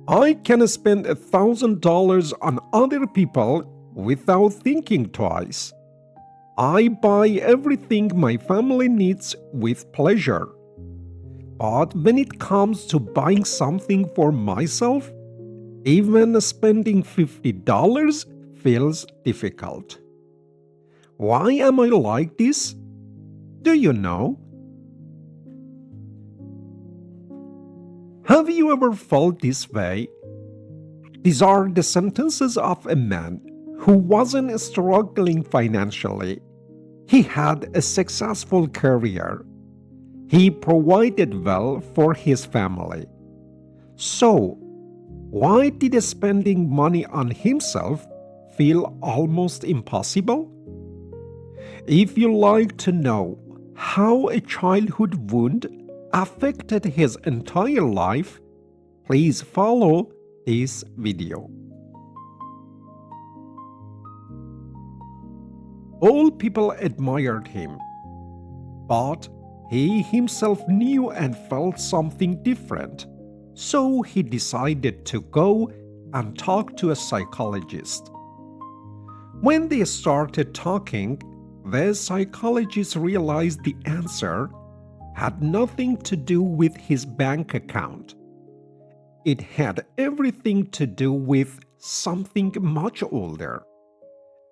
I can spend $1,000 on other people without thinking twice. I buy everything my family needs with pleasure. But when it comes to buying something for myself, even spending $50 feels difficult. Why am I like this? Do you know? Have you ever felt this way? These are the sentences of a man who wasn't struggling financially. He had a successful career. He provided well for his family. So, why did spending money on himself feel almost impossible? If you like to know how a childhood wound affected his entire life, please follow this video. All people admired him, but he himself knew and felt something different, so he decided to go and talk to a psychologist. When they started talking, the psychologist realized the answer had nothing to do with his bank account. It had everything to do with something much older.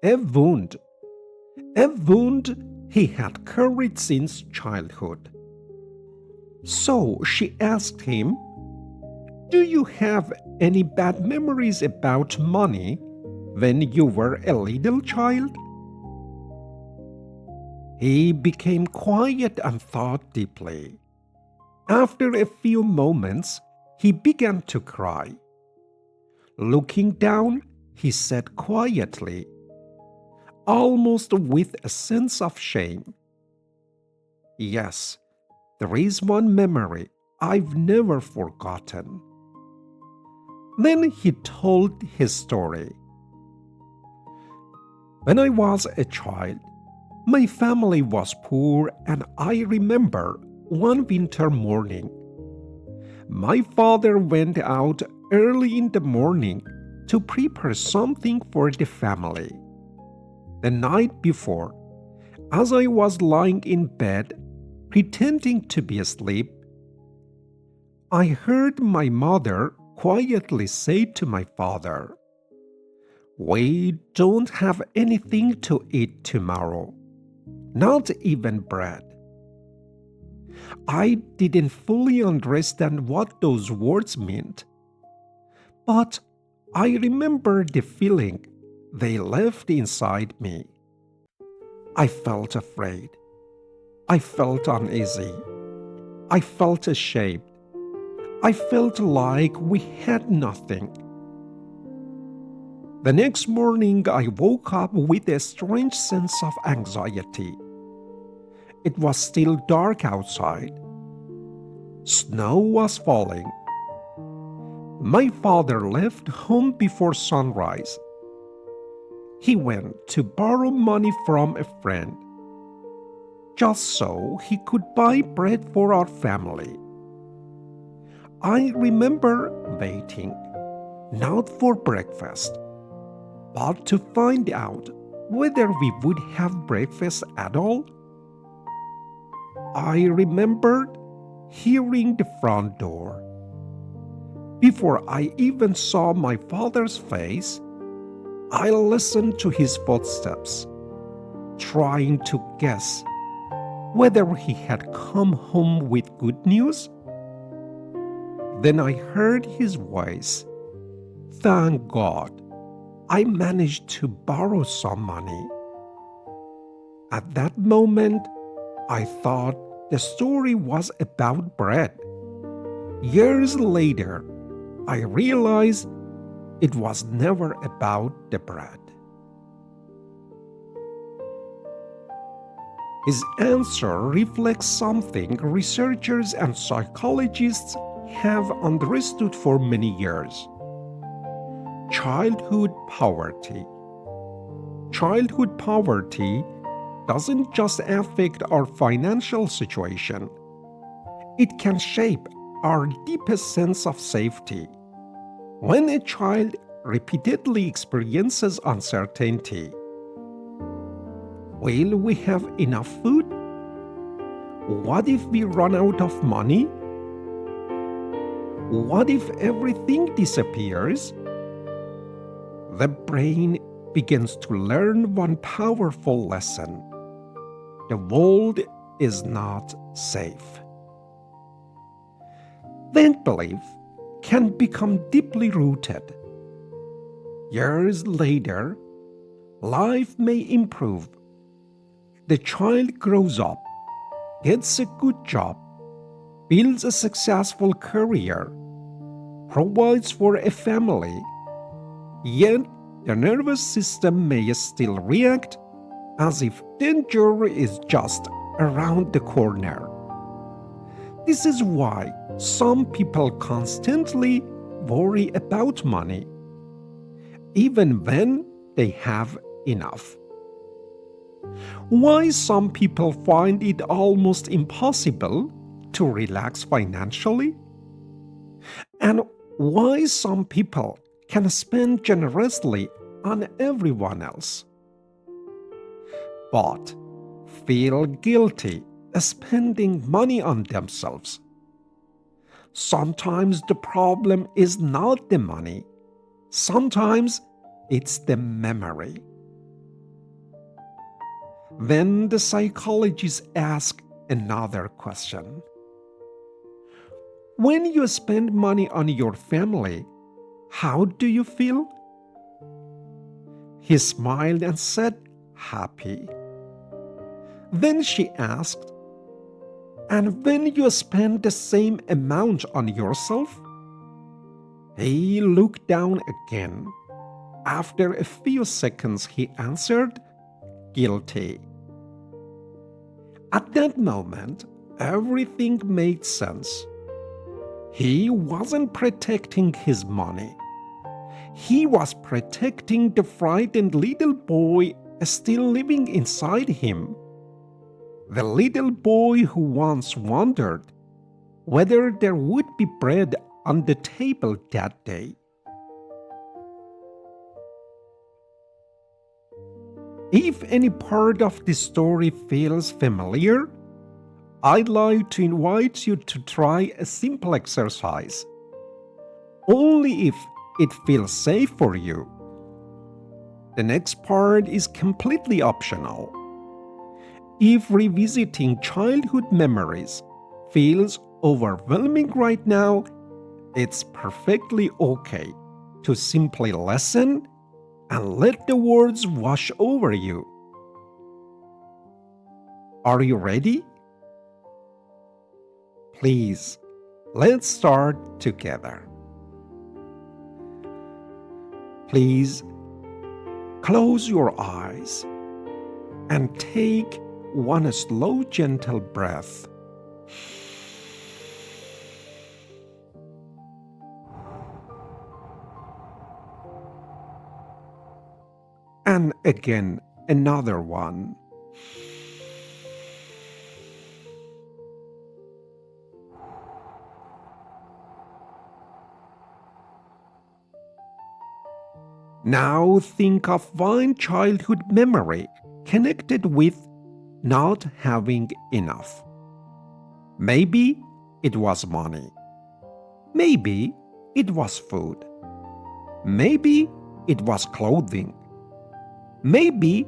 A wound. A wound he had carried since childhood. So she asked him, "Do you have any bad memories about money when you were a little child?" He became quiet and thought deeply. After a few moments, he began to cry. Looking down, he said quietly, almost with a sense of shame, "Yes, there is one memory I've never forgotten." Then he told his story. "When I was a child, my family was poor, and I remember one winter morning. My father went out early in the morning to prepare something for the family. The night before, as I was lying in bed, pretending to be asleep, I heard my mother quietly say to my father, 'We don't have anything to eat tomorrow, not even bread.' I didn't fully understand what those words meant, but I remember the feeling they left inside me. I felt afraid. I felt uneasy. I felt ashamed. I felt like we had nothing. The next morning, I woke up with a strange sense of anxiety. It was still dark outside. Snow was falling. My father left home before sunrise. He went to borrow money from a friend, just so he could buy bread for our family. I remember waiting, not for breakfast, but to find out whether we would have breakfast at all. I remembered hearing the front door. Before I even saw my father's face, I listened to his footsteps, trying to guess whether he had come home with good news. Then I heard his voice. Thank God, I managed to borrow some money. At that moment, I thought the story was about bread. Years later, I realized it was never about the bread. His answer reflects something researchers and psychologists have understood for many years: childhood poverty. Childhood poverty doesn't just affect our financial situation, it can shape our deepest sense of safety. When a child repeatedly experiences uncertainty, will we have enough food? What if we run out of money? What if everything disappears? The brain begins to learn one powerful lesson. The world is not safe. That belief can become deeply rooted. Years later, life may improve. The child grows up, gets a good job, builds a successful career, provides for a family, yet the nervous system may still react as if danger is just around the corner. This is why some people constantly worry about money, even when they have enough. Why some people find it almost impossible to relax financially, and why some people can spend generously on everyone else, but feel guilty spending money on themselves. Sometimes the problem is not the money, sometimes it's the memory. Then the psychologist asks another question. When you spend money on your family, how do you feel? He smiled and said, happy. Then she asked, and when you spend the same amount on yourself? He looked down again. After a few seconds, he answered, guilty. At that moment, everything made sense. He wasn't protecting his money. He was protecting the frightened little boy still living inside him. The little boy who once wondered whether there would be bread on the table that day. If any part of this story feels familiar, I'd like to invite you to try a simple exercise. Only if it feels safe for you. The next part is completely optional. If revisiting childhood memories feels overwhelming right now, it's perfectly okay to simply listen and let the words wash over you. Are you ready? Please, let's start together. Please close your eyes and take one slow, gentle breath. And again, another one. Now think of one childhood memory connected with not having enough. Maybe it was money. Maybe it was food. Maybe it was clothing. Maybe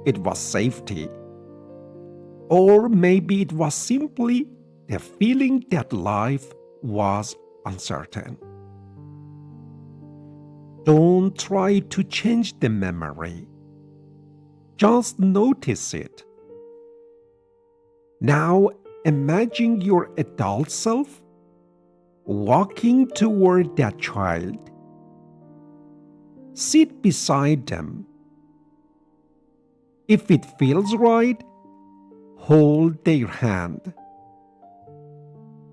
it was safety. Or maybe it was simply the feeling that life was uncertain. Don't try to change the memory. Just notice it. Now imagine your adult self walking toward that child. Sit beside them. If it feels right, hold their hand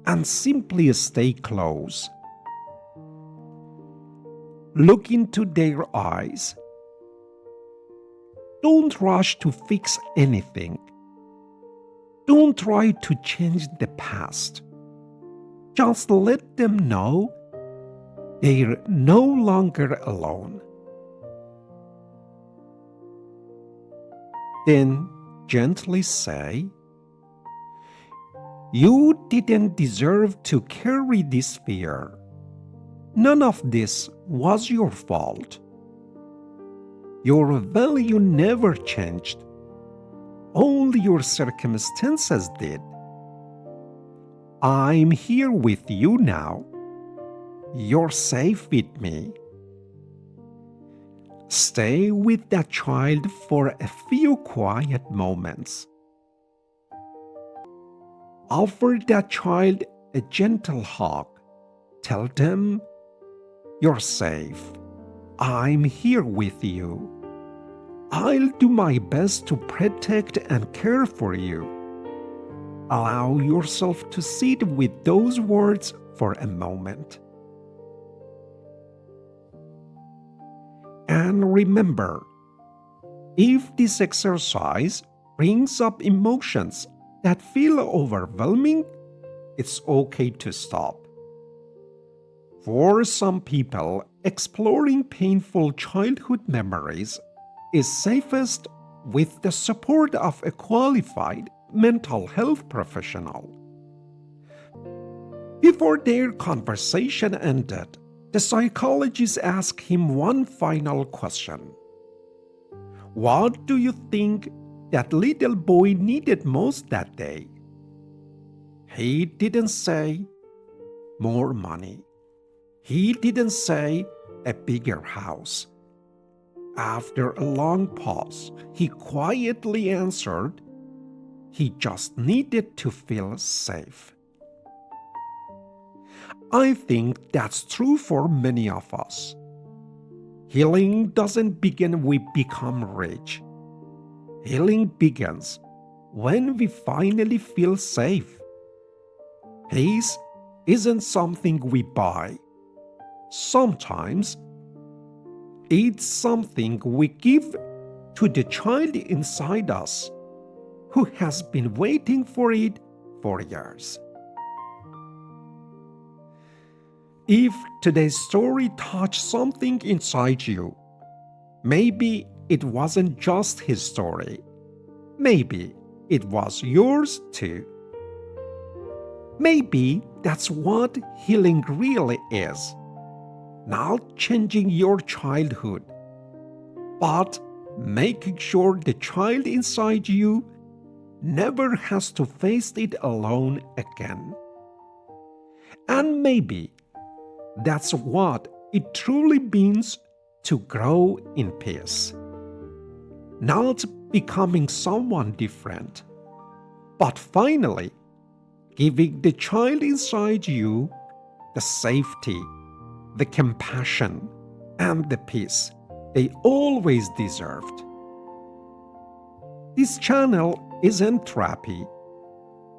and simply stay close. Look into their eyes. Don't rush to fix anything. Don't try to change the past. Just let them know They're no longer alone. Then gently say, "You didn't deserve to carry this fear. None of this was your fault. Your value never changed. Only your circumstances did. I'm here with you now. You're safe with me." Stay with that child for a few quiet moments. Offer that child a gentle hug. Tell them, "You're safe. I'm here with you. I'll do my best to protect and care for you." Allow yourself to sit with those words for a moment. And remember, if this exercise brings up emotions that feel overwhelming, it's okay to stop. For some people, exploring painful childhood memories is safest with the support of a qualified mental health professional. Before their conversation ended, the psychologist asked him one final question. "What do you think that little boy needed most that day?" He didn't say more money. He didn't say a bigger house. After a long pause, he quietly answered, he just needed to feel safe. I think that's true for many of us. Healing doesn't begin when we become rich. Healing begins when we finally feel safe. Peace isn't something we buy. Sometimes it's something we give to the child inside us who has been waiting for it for years. If today's story touched something inside you, maybe it wasn't just his story. Maybe it was yours too. Maybe that's what healing really is. Not changing your childhood, but making sure the child inside you never has to face it alone again. And maybe that's what it truly means to grow in peace. Not becoming someone different, but finally giving the child inside you the safety, the compassion, and the peace they always deserved. This channel isn't therapy.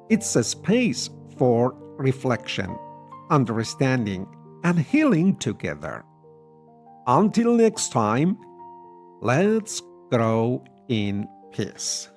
It's a space for reflection, understanding, and healing together. Until next time, let's grow in peace.